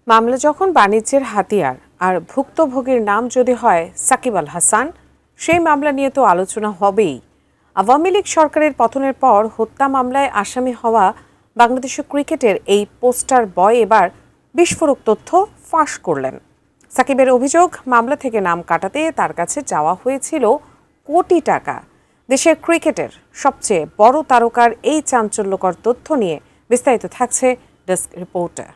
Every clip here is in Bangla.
মামলা যখন বাণিজ্যের হাতিয়ার আর ভুক্তভোগীর নাম যদি হয় সাকিব আল হাসান, সেই মামলা নিয়ে তো আলোচনা হবেই। আওয়ামী লীগ সরকারের পতনের পর হত্যা মামলায় আসামি হওয়া বাংলাদেশের ক্রিকেটের এই পোস্টার বয় এবার বিস্ফোরক তথ্য ফাঁস করলেন। সাকিবের অভিযোগ, মামলা থেকে নাম কাটাতে তার কাছে চাওয়া হয়েছিল কোটি টাকা। দেশের ক্রিকেটের সবচেয়ে বড় তারকার এই চাঞ্চল্যকর তথ্য নিয়ে বিস্তারিত থাকছে ডেস্ক রিপোর্টে।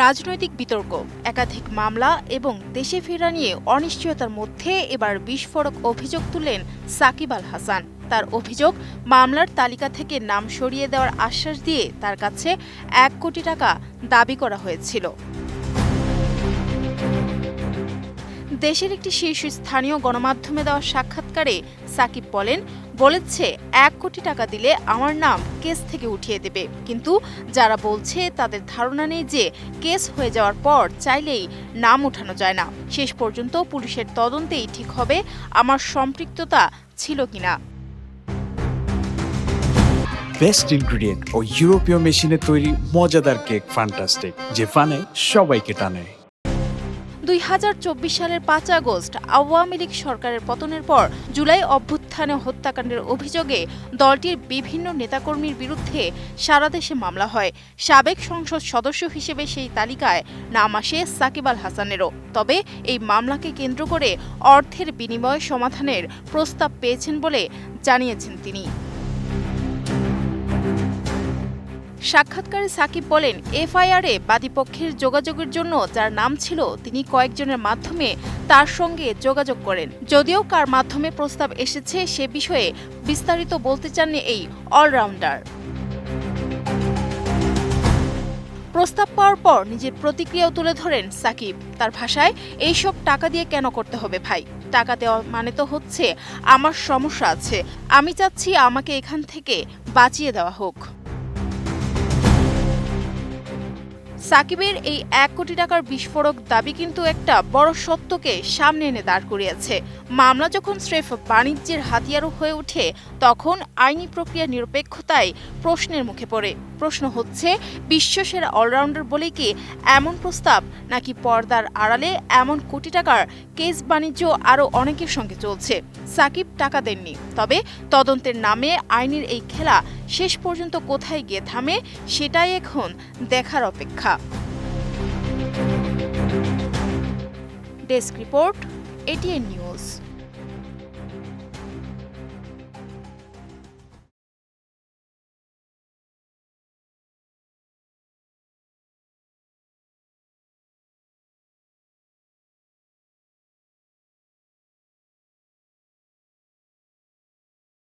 রাজনৈতিক বিতর্ক, একাধিক মামলা এবং দেশে ফেরা নিয়ে অনিশ্চয়তার মধ্যে এবার বিস্ফোরক অভিযোগ তুললেন সাকিব আল হাসান। তার অভিযোগ, মামলার তালিকা থেকে নাম সরিয়ে দেওয়ার আশ্বাস দিয়ে তার কাছে 1 কোটি টাকা দাবি করা হয়েছিল। দেশের একটি শীর্ষস্থানীয় গণমাধ্যমে দেওয়া সাক্ষাৎকারে সাকিব বলেছে 1 কোটি টাকা দিলে আমার নাম কেস থেকে উঠিয়ে দেবে, কিন্তু যারা বলছে তাদের ধারণা নেই যে কেস হয়ে যাওয়ার পর চাইলেই নাম উঠানো যায় না। শেষ পর্যন্ত পুলিশের তদন্তেই ঠিক হবে আমার সম্পৃক্ততা ছিল কিনা। বেস্ট ইনগ্রেডিয়েন্ট ও ইউরোপীয় মেশিনে তৈরি মজাদার কেক ফ্যান্টাস্টিক, যে ফানে সবাইকে টানে। 2024 সালের 5 আগস্ট আওয়ামী লীগ সরকারের পতনের পর জুলাই অভ্যুত্থানে হত্যাকাণ্ডের অভিযোগে দলটির বিভিন্ন নেতাকর্মীর বিরুদ্ধে সারা দেশে মামলা হয়। সাবেক সংসদ সদস্য হিসেবে সেই তালিকায় নাম আসে সাকিব আল হাসানেরও। তবে এই মামলাকে কেন্দ্র করে অর্থের বিনিময়ে সমাধানের প্রস্তাব পেয়েছেন বলে জানিয়েছেন তিনি। সাক্ষাৎকারে সাকিব বলেন, এফআইআরে বাদীপক্ষের যোগাযোগের জন্য যার নাম ছিল তিনি কয়েকজনের মাধ্যমে তার সঙ্গে যোগাযোগ করেন। যদিও কার মাধ্যমে প্রস্তাব এসেছে সে বিষয়ে বিস্তারিত বলতে চাননি এই অলরাউন্ডার। প্রস্তাব পাওয়ার পর নিজের প্রতিক্রিয়াও তুলে ধরেন সাকিব। তার ভাষায়, এইসব টাকা দিয়ে কেন করতে হবে ভাই? টাকা দেওয়া মানে তো হচ্ছে আমার সমস্যা আছে, আমি চাচ্ছি আমাকে এখান থেকে বাঁচিয়ে দেওয়া হোক। সাকিবের এই 1 কোটি টাকার বিস্ফোরক দাবি কিন্তু একটা বড় সত্যকে সামনে এনে দাঁড় করিয়েছে। মামলা যখন স্রেফ বাণিজ্যের হাতিয়ারও হয়ে ওঠে, তখন আইনি প্রক্রিয়ার নিরপেক্ষতায় প্রশ্নের মুখে পড়ে। প্রশ্ন হচ্ছে, বিশ্বসেরা অলরাউন্ডার বলেই কি এমন প্রস্তাব, নাকি পর্দার আড়ালে এমন কোটি টাকার কেস বাণিজ্য আরও অনেকের সঙ্গে চলছে? সাকিব টাকা দেননি, তবে তদন্তের নামে আইনের এই খেলা শেষ পর্যন্ত কোথায় গিয়ে থামে সেটাই এখন দেখার অপেক্ষা। Desk report, ATN news.